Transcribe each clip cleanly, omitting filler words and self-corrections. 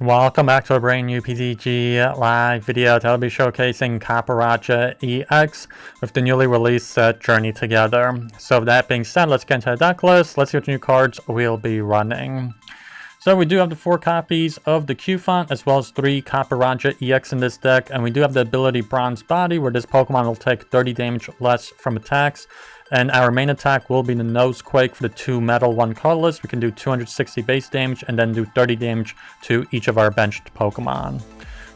Welcome back to a brand new PTCG live video that will be showcasing Copperajah EX with the newly released set Journey Together. So with that being said, let's get into the deck list. Let's see what new cards we'll be running. So we do have the 4 copies of the Cufant as well as 3 Copperajah EX in this deck, and we do have the ability Bronze Body where this Pokemon will take 30 damage less from attacks. And our main attack will be the Nose Quake for the 2 metal, 1 colorless. We can do 260 base damage and then do 30 damage to each of our benched Pokemon.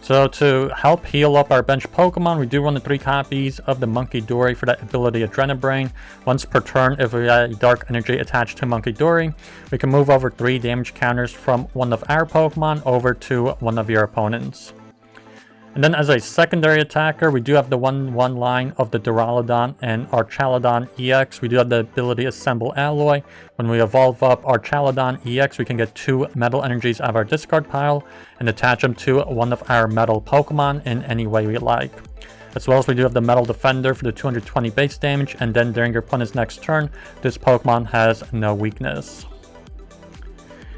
So to help heal up our benched Pokemon, we do run the 3 copies of the Munkidori for that ability Adrenabrain. Once per turn, if we have Dark Energy attached to Munkidori, we can move over 3 damage counters from one of our Pokemon over to one of your opponents. And then as a secondary attacker, we do have the 1/1 line of the Duraludon and Archaludon EX. We do have the ability Assemble Alloy. When we evolve up Archaludon EX, we can get 2 Metal Energies out of our discard pile and attach them to one of our Metal Pokemon in any way we like. As well as we do have the Metal Defender for the 220 base damage, and then during your opponent's next turn, this Pokemon has no weakness.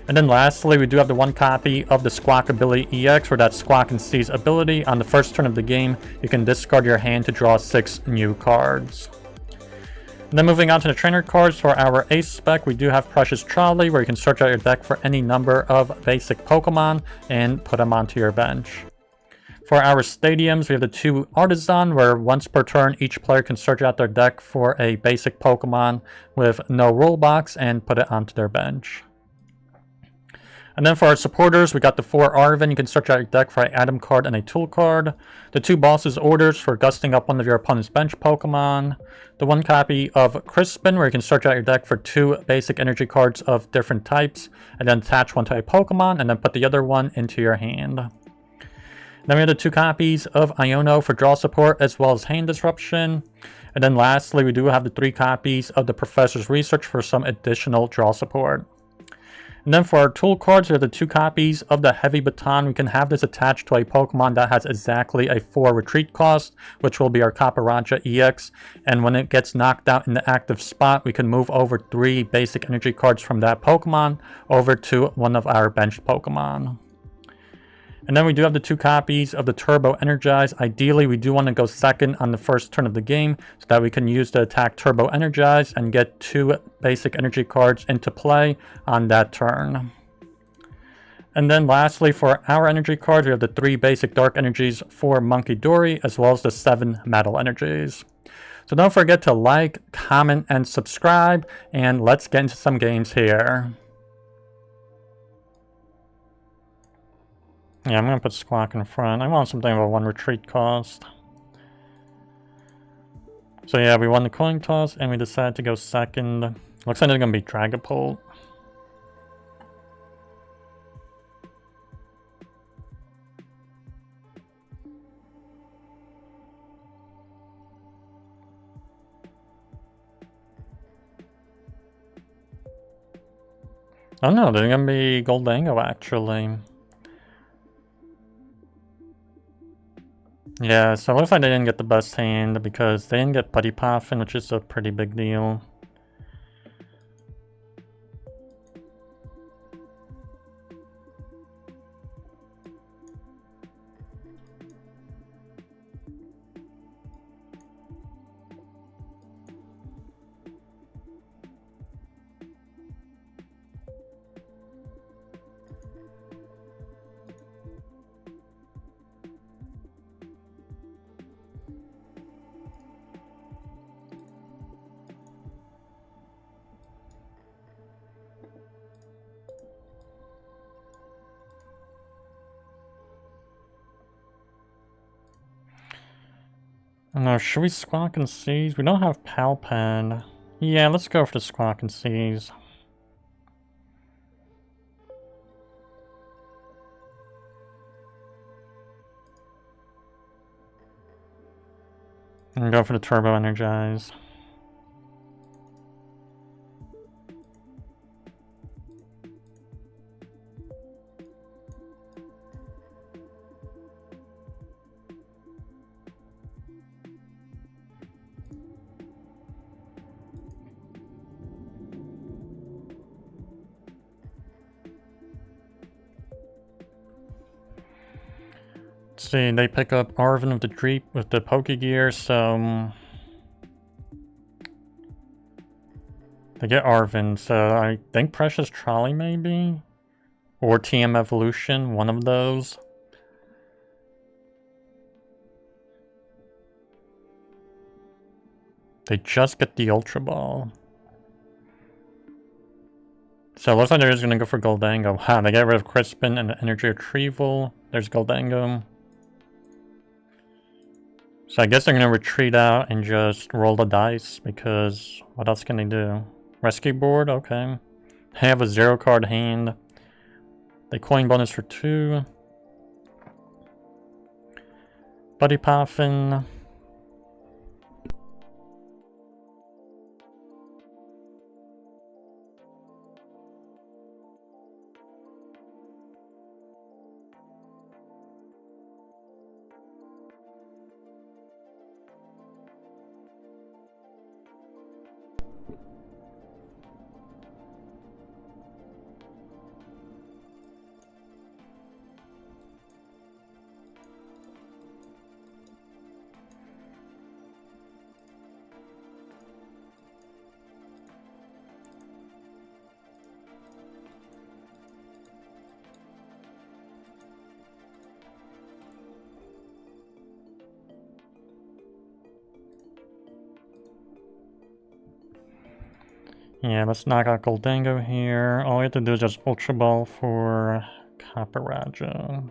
And then lastly, we do have the 1 copy of the Squawkabilly EX for that Squawk and Seize ability. On the first turn of the game, you can discard your hand to draw 6 new cards. And then moving on to the trainer cards, for our ace spec, we do have Precious Trolley, where you can search out your deck for any number of basic Pokemon and put them onto your bench. For our stadiums, we have the 2 Artazon, where once per turn, each player can search out their deck for a basic Pokemon with no rule box and put it onto their bench. And then for our supporters, we got the 4 Arven. You can search out your deck for an item card and a tool card. The 2 Boss's Orders for gusting up one of your opponent's bench Pokemon. The 1 copy of Crispin, where you can search out your deck for 2 basic energy cards of different types, and then attach one to a Pokemon, and then put the other one into your hand. Then we have the 2 copies of Iono for draw support, as well as hand disruption. And then lastly, we do have the 3 copies of the Professor's Research for some additional draw support. And then for our tool cards, we have the 2 copies of the Heavy Baton. We can have this attached to a Pokemon that has exactly a 4 retreat cost, which will be our Copperajah EX. And when it gets knocked out in the active spot, we can move over 3 basic energy cards from that Pokemon over to one of our benched Pokemon. And then we do have the 2 copies of the Turbo Energize. Ideally, we do want to go second on the first turn of the game so that we can use the attack Turbo Energize and get 2 basic energy cards into play on that turn. And then lastly, for our energy cards, we have the 3 basic Dark Energies for Munkidori, as well as the 7 Metal Energies. So don't forget to like, comment, and subscribe, and let's get into some games here. Yeah, I'm going to put Squawk in front. I want something of a 1 retreat cost. So yeah, we won the coin toss and we decided to go second. Looks like it's going to be Dragapult. Oh no, they're going to be Goldango actually. Yeah, so it looks like they didn't get the best hand because they didn't get Putty Poffin, which is a pretty big deal. No, should we Squawk and Seize? We don't have PAL Pen. Yeah, let's go for the Squawk and Seize. And go for the Turbo Energize. Let's see, they pick up Arven with the Pokegear, so they get Arven, so I think Precious Trolley maybe? Or TM Evolution, one of those. They just get the Ultra Ball. So it looks like they're just gonna go for Goldango. Wow, they get rid of Crispin and Energy Retrieval. There's Goldango. So I guess they're gonna retreat out and just roll the dice, because what else can they do? Rescue board? Okay. They have a 0 card hand. They coin bonus for 2. Buddy Poffin. Yeah, let's knock out Goldango here. All we have to do is just Ultra Ball for Copperajah.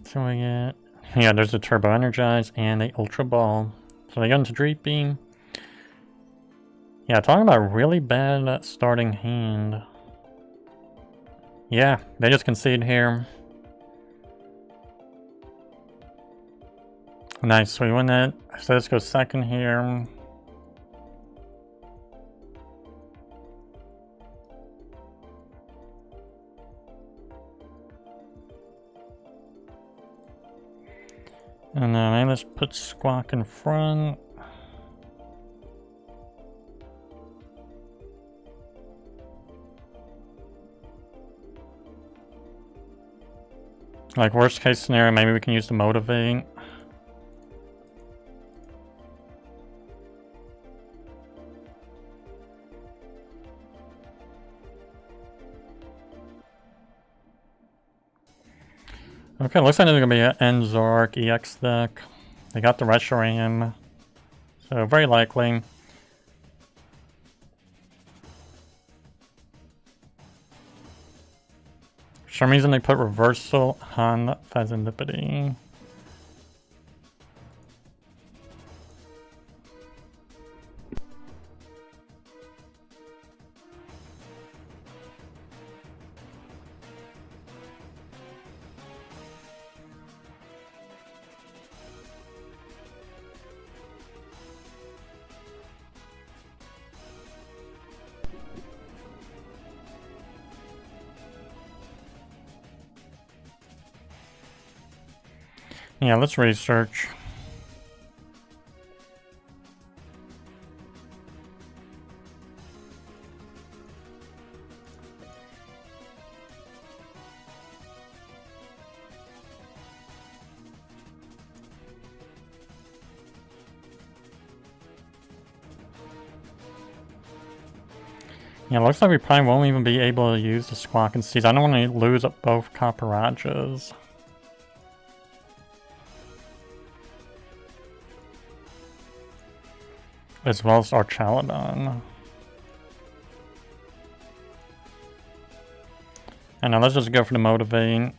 So we get, yeah, there's a Turbo Energize and a Ultra Ball. So they go into Dream Beam. Yeah, talking about really bad starting hand. Yeah, they just concede here. Nice, we win it. So let's go second here. And then let's put Squawk in front. Like worst case scenario, maybe we can use the Motivate. Okay, looks like there's gonna be an Enzark EX deck. They got the Reshiram, so very likely. For some reason they put Reversal on Fezandipiti. Yeah, let's research. Yeah, looks like we probably won't even be able to use the Squawk and Seeds. I don't want to lose both Copperajahs. As well as Archaludon. And now let's just go for the Motivate.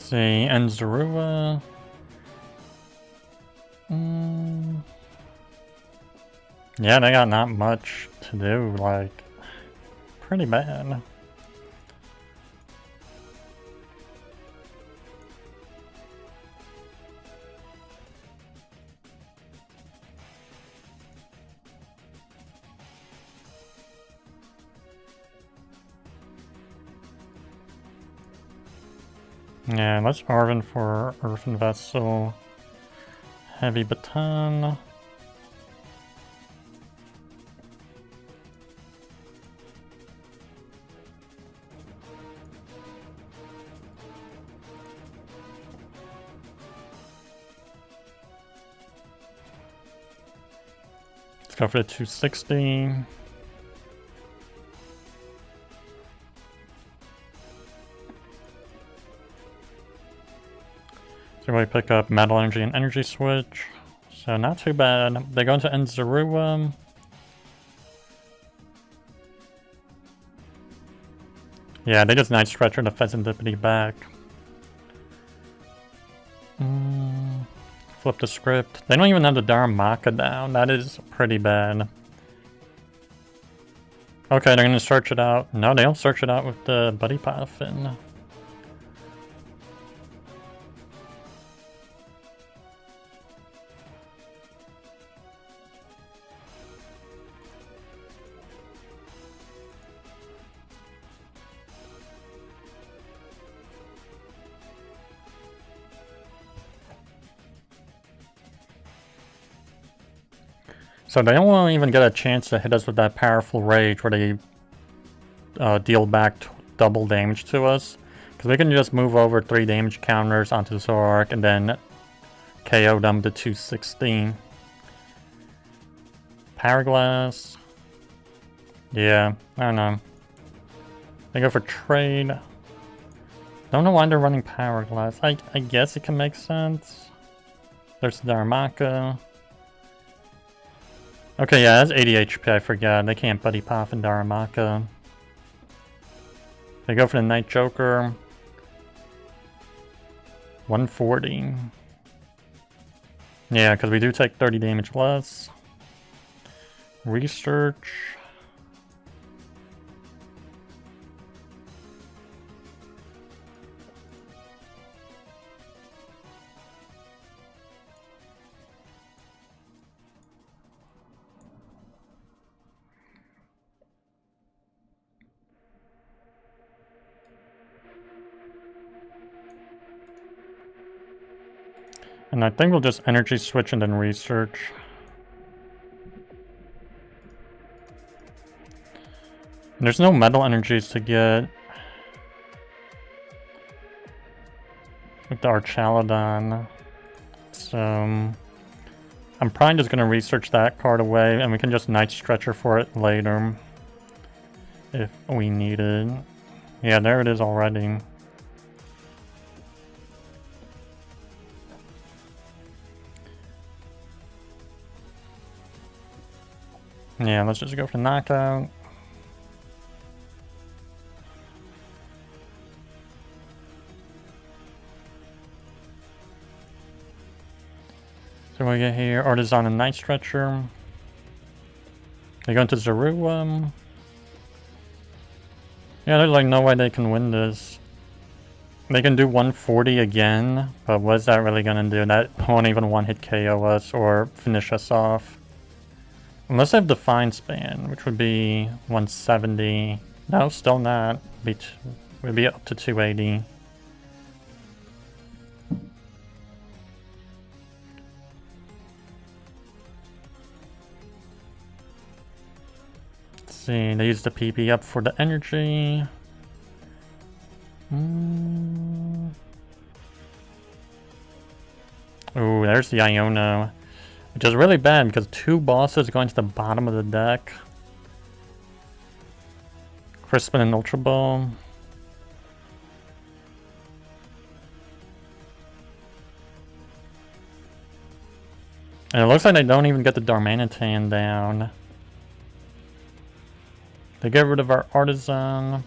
see, and Zorua. Yeah, they got not much to do, like, pretty bad. Yeah, let's Arven for Earthen Vessel. Heavy Baton. Let's go for the 260. So we pick up Metal Energy and Energy Switch. So not too bad. They go into end Zorua. Yeah, they just Night Stretcher the Fezandipiti back. Flip the script. They don't even have the Darumaka down. That is pretty bad. Okay, they're gonna search it out. No, they don't search it out with the Buddy Poffin. So they won't even get a chance to hit us with that powerful rage where they deal back double damage to us. Because we can just move over 3 damage counters onto the Zoroark and then KO them to 216. Power Glass. Yeah, I don't know. They go for trade. Don't know why they're running Power Glass. I guess it can make sense. There's the Darumaka. Okay, yeah, that's 80 HP, I forgot. They can't Buddy Poff and Darumaka. They go for the Night Joker. 140. Yeah, because we do take 30 damage less. Research. And I think we'll just Energy Switch and then Research. And there's no Metal Energies to get with the Archaludon. So I'm probably just going to research that card away and we can just Night Stretcher for it later if we need it. Yeah, there it is already. Yeah, let's just go for knockout. So we get here Artazon and Night Stretcher. They go into Zorua. Yeah, there's like no way they can win this. They can do 140 again, but what's that really gonna do? That won't even one-hit KO us or finish us off. Unless they have Define Span, which would be 170. No, still not. Would be up to 280. Let's see, they use the PP up for the energy. Ooh, there's the Iono. Which is really bad because 2 bosses going to the bottom of the deck. Crispin and Ultra Ball. And it looks like they don't even get the Darmanitan down. They get rid of our Artazon.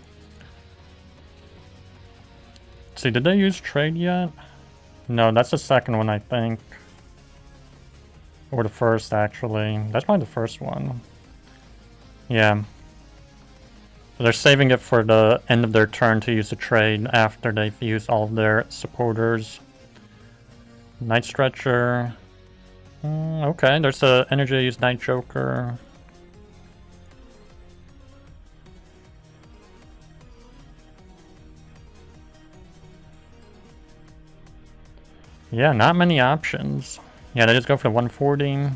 See, did they use trade yet? No, that's the second one, I think. Or the first, actually. That's probably the first one. Yeah. So they're saving it for the end of their turn to use the trade after they've used all of their supporters. Night Stretcher. Okay, there's a Energize Night Joker. Yeah, not many options. Yeah, they just go for the 140.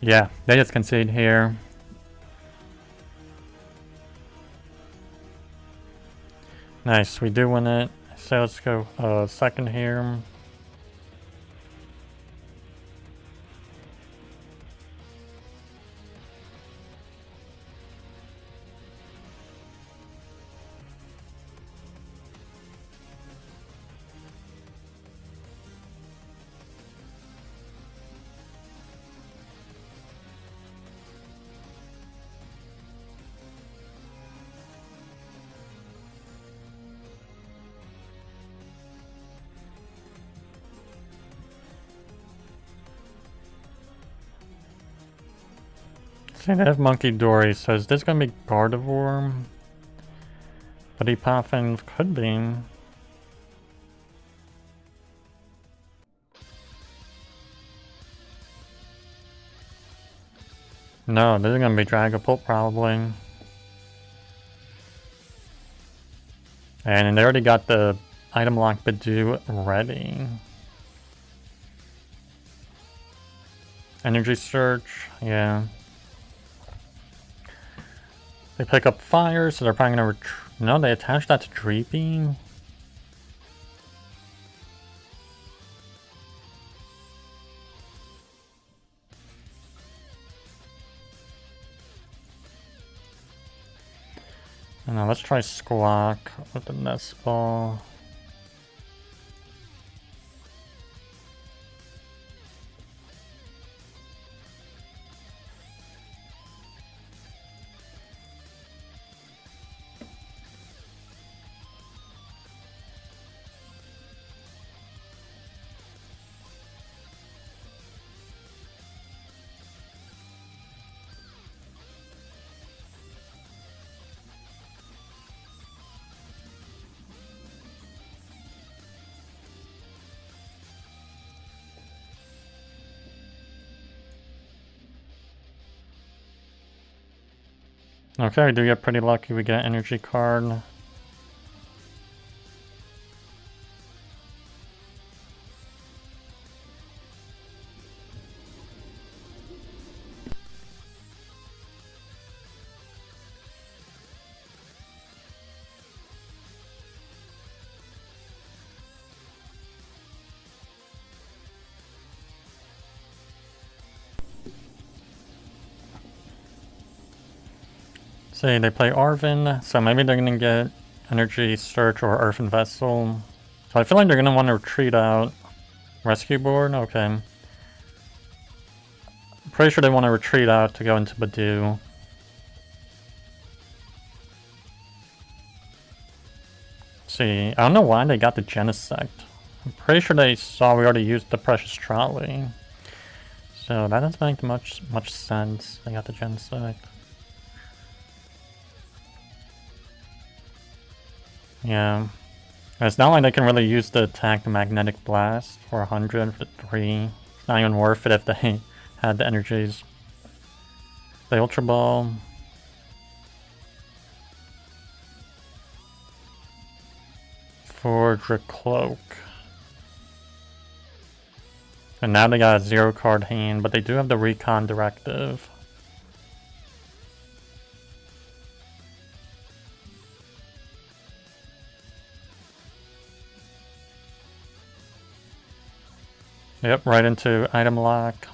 Yeah, they just concede here. Nice, we do win it. So let's go second here. See, they have Munkidori, so is this gonna be Gardevoir? But Epafin could be. No, this is gonna be Dragapult probably. And they already got the item lock Bidoo ready. Energy Search, yeah. They pick up fire, so they're probably gonna no, they attach that to Dreepy. And now let's try Squawk with the Nest Ball. Okay, we do get pretty lucky. We get energy card. See, they play Arven, so maybe they're gonna get Energy Search or Earthen Vessel. So I feel like they're gonna want to retreat out. Rescue board? Okay. I'm pretty sure they want to retreat out to go into Bidoo. See, I don't know why they got the Genesect. I'm pretty sure they saw we already used the Precious Trolley. So that doesn't make much sense. They got the Genesect. Yeah. It's not like they can really use the attack the Magnetic Blast for 100 for 3. It's not even worth it if they had the energies. The Ultra Ball. For Dracloak. And now they got a 0 card hand, but they do have the Recon Directive. Yep, right into item lock.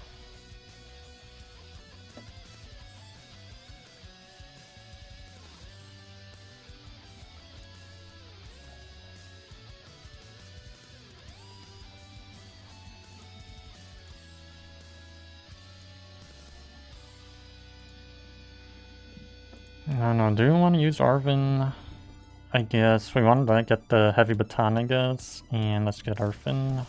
don't know, do we want to use Arven? I guess we wanted to get the Heavy Baton, I guess, and let's get Arven.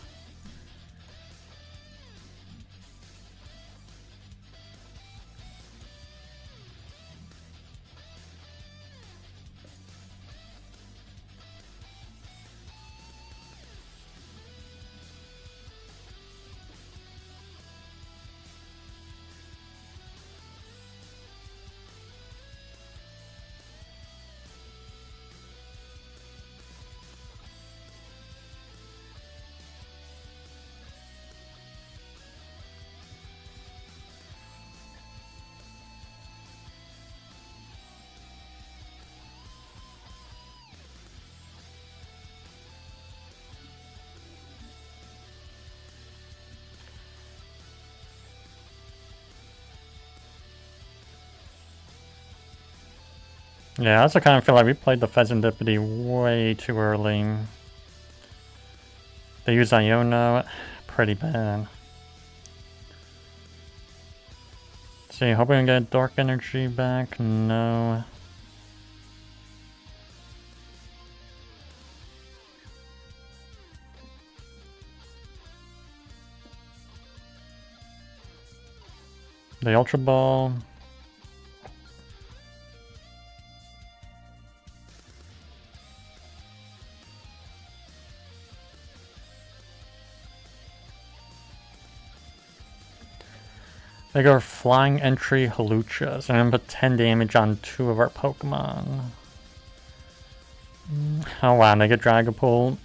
Yeah, I also kind of feel like we played the Fezandipiti way too early. They use Iono pretty bad. Let's see, hope we can get Dark Energy back. No. The Ultra Ball. They go Flying Entry Haluchas, and I'm gonna put 10 damage on 2 of our Pokemon. Oh wow, they get Dragapult.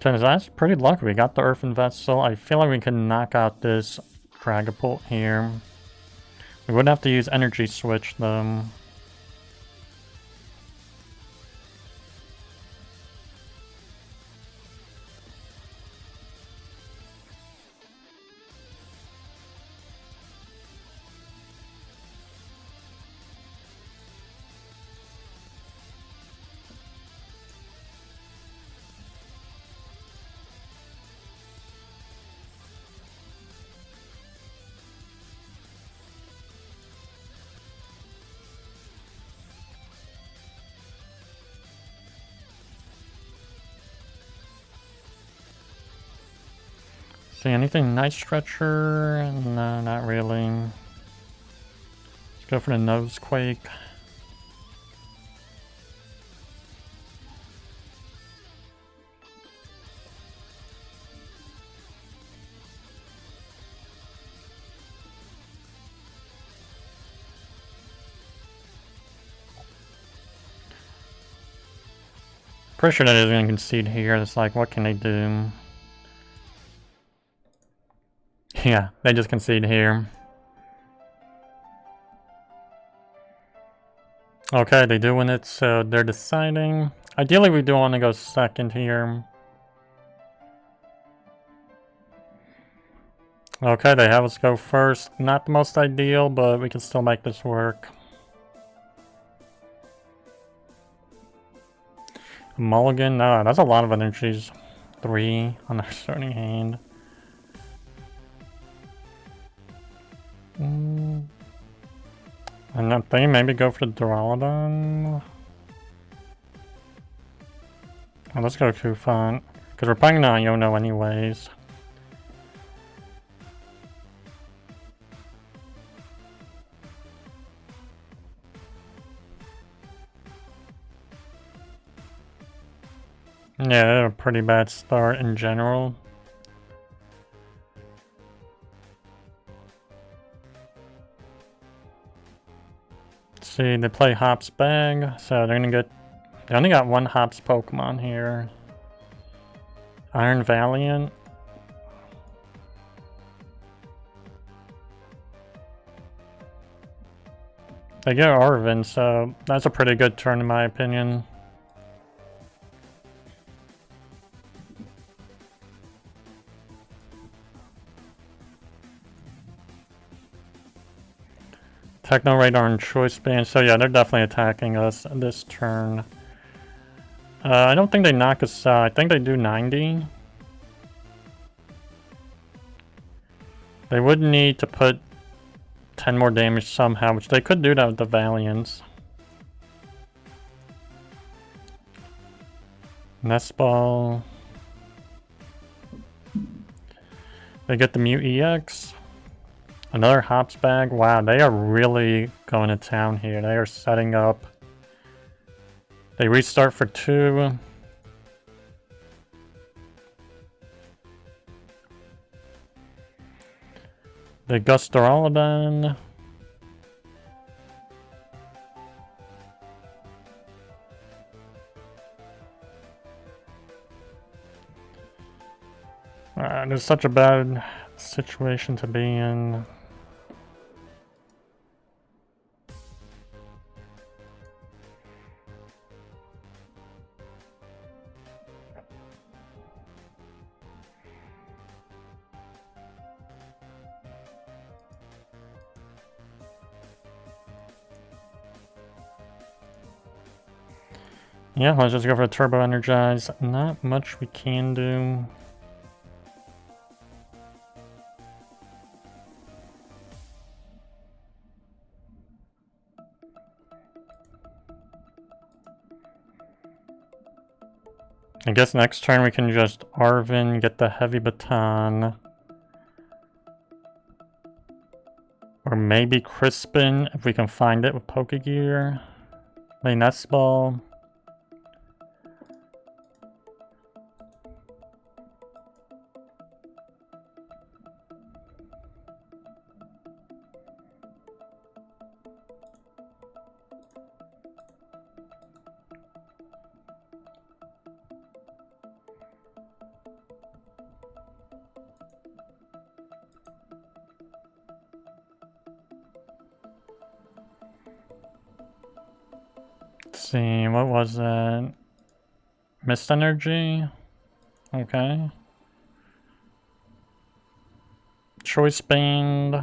So that's pretty lucky. We got the Earthen Vessel. I feel like we can knock out this Dragapult here. We would have to use Energy Switch though. See anything Night Stretcher? No, not really. Let's go for the Nosequake. Pretty sure that is going to concede here. It's like, what can they do? Yeah, they just concede here. Okay, they do win it, so they're deciding. Ideally, we do want to go second here. Okay, they have us go first. Not the most ideal, but we can still make this work. Mulligan, no, that's a lot of energies. 3 on our starting hand. And I think maybe go for the Duraludon. Oh, let's go Cufant, because we're playing on Iono anyways. Yeah, a pretty bad start in general. See, they play Hop's Bag, so they're gonna get They only got one Hops Pokemon here. Iron Valiant. They get Arven, so that's a pretty good turn in my opinion. Techno Radar and Choice Band, so yeah, they're definitely attacking us this turn. I don't think they knock us out. I think they do 90. They would need to put 10 more damage somehow, which they could do that with the Valiants. Nest Ball. They get the Mew EX. Another Hops bag. Wow, they are really going to town here. They are setting up. They restart for 2. They gust Duraludon. It's such a bad situation to be in. Yeah, let's just go for a Turbo Energize. Not much we can do. I guess next turn we can just Arven, get the Heavy Baton. Or maybe Crispin, if we can find it with Pokegear. Play Nest Ball. See, what was that? Mist Energy? Okay. Choice Band.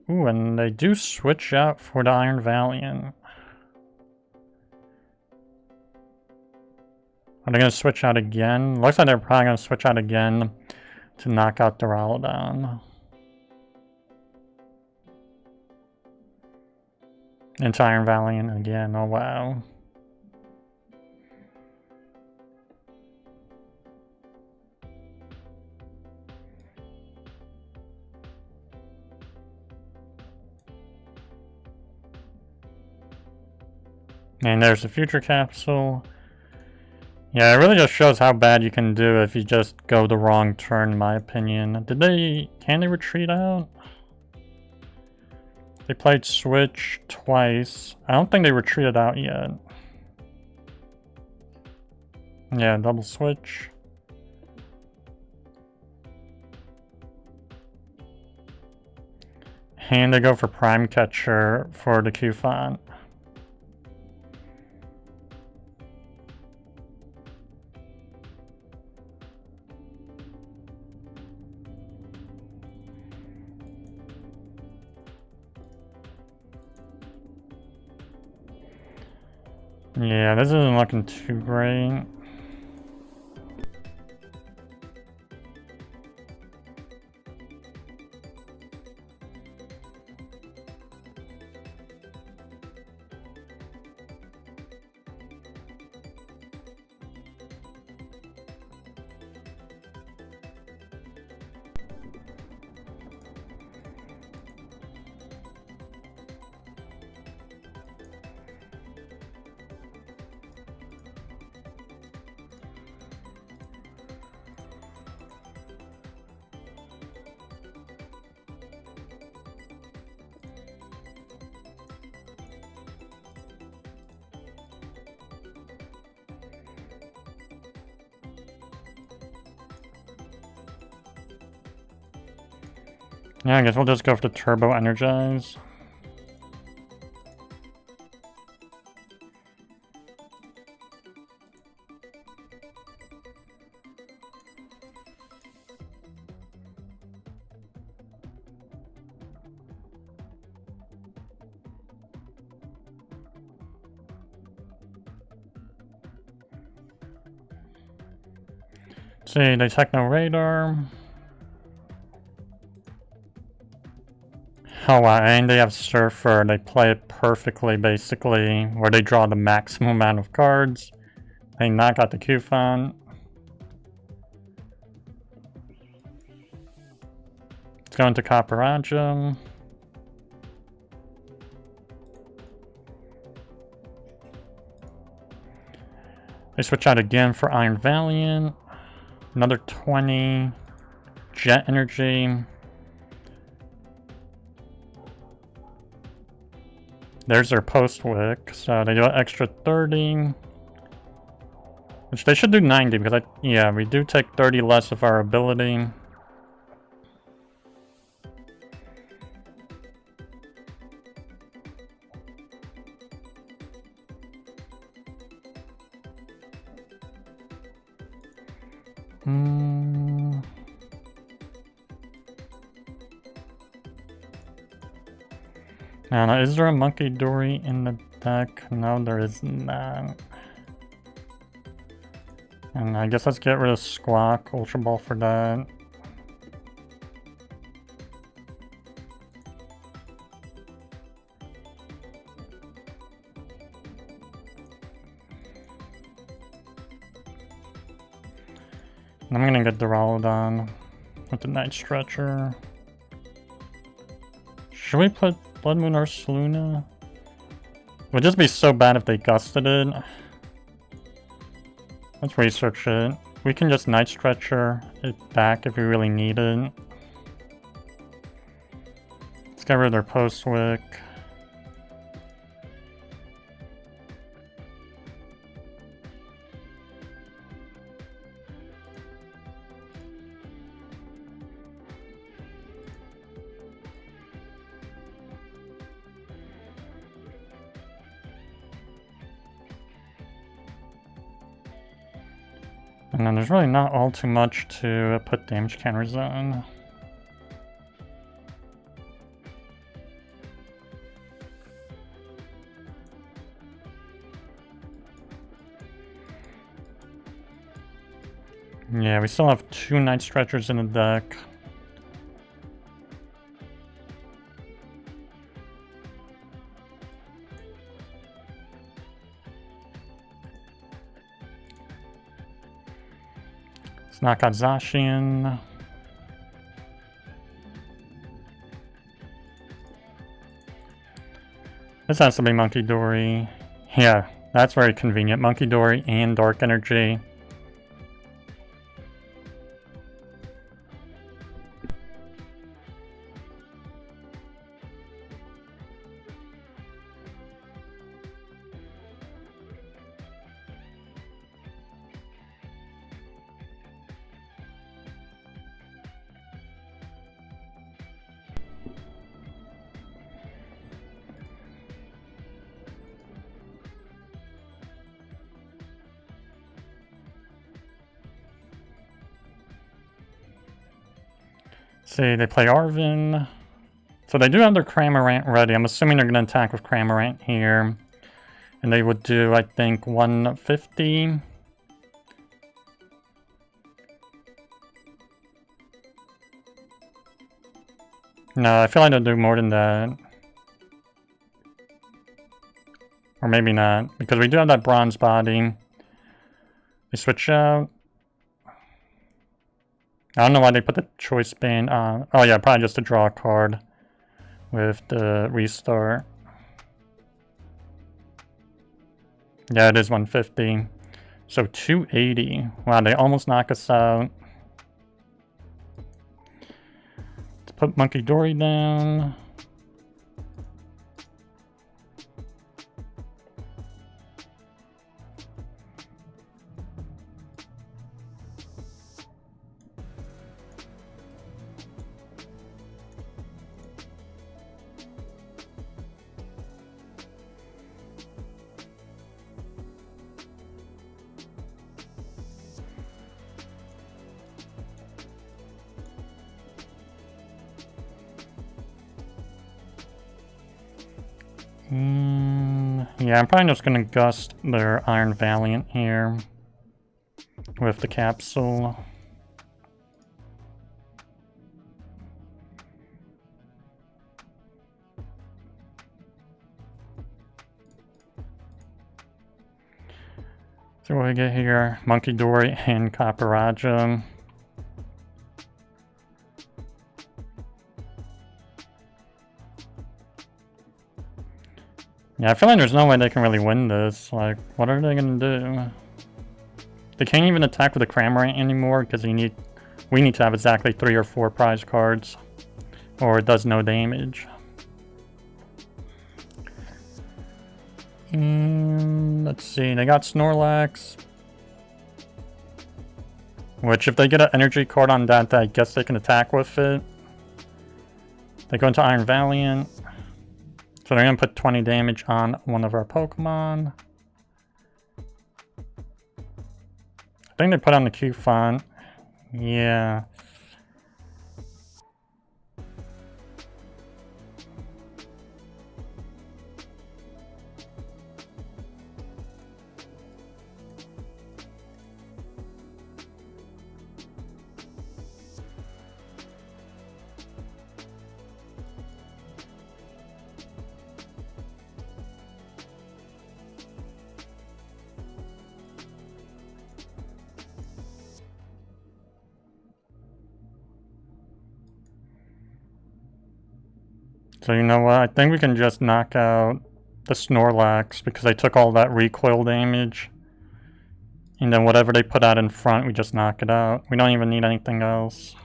Ooh, and they do switch out for the Iron Valiant. Are they going to switch out again? Looks like they're probably going to switch out again to knock out Duraludon. Into Iron Valiant again, oh wow. And there's the future capsule. Yeah, it really just shows how bad you can do if you just go the wrong turn, in my opinion. Can they retreat out? They played Switch twice. I don't think they retreated out yet. Yeah, double switch. And they go for Prime Catcher for the Cufant. Yeah, this isn't looking too great. Yeah, I guess we'll just go for the Turbo Energize. See, they Techno Radar. Oh wow, and they have Surfer. They play it perfectly, basically, where they draw the maximum amount of cards. They knock out the Cufant. Let's go into Copperajah. They switch out again for Iron Valiant. Another 20. Jet Energy. There's their post wick, so they do an extra 30. Which they should do 90 because yeah, we do take 30 less of our ability. Now, is there a Munkidori in the deck? No, there is not. And I guess let's get rid of Squawk, Ultra Ball for that. And I'm gonna get Duraludon with the Night Stretcher. Should we put Bloodmoon Ursaluna? It would just be so bad if they gusted it. Let's research it. We can just Night Stretcher it back if we really need it. Let's get rid of their post wick. And then there's really not all too much to put damage counters on. Yeah, we still have 2 Night Stretchers in the deck. Knock out Zacian. This has to be Munkidori. Yeah, that's very convenient. Munkidori and Dark Energy. See, they play Arven. So they do have their Cramorant ready. I'm assuming they're going to attack with Cramorant here. And they would do, I think, 150. No, I feel like they'll do more than that. Or maybe not, because we do have that Bronze Body. They switch out. I don't know why they put the Choice Band on. Oh yeah, probably just to draw a card with the restart. Yeah, it is 150. So 280. Wow, they almost knock us out. Let's put Munkidori down. Yeah, I'm probably just gonna gust their Iron Valiant here with the capsule. So what we get here, Munkidori and Copperajah. Yeah, I feel like there's no way they can really win this. Like, what are they gonna do? They can't even attack with a Cramorant anymore because we need to have exactly 3 or 4 prize cards, or it does no damage. And let's see, they got Snorlax, which if they get an energy card on that, I guess they can attack with it. They go into Iron Valiant, so they're gonna put 20 damage on one of our Pokemon. I think they put on the Cufant. Yeah. So you know what, I think we can just knock out the Snorlax because they took all that recoil damage. And then whatever they put out in front, we just knock it out. We don't even need anything else.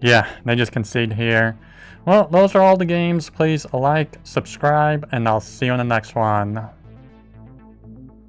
Yeah, they just concede here. Well, those are all the games. Please like, subscribe, and I'll see you in the next one.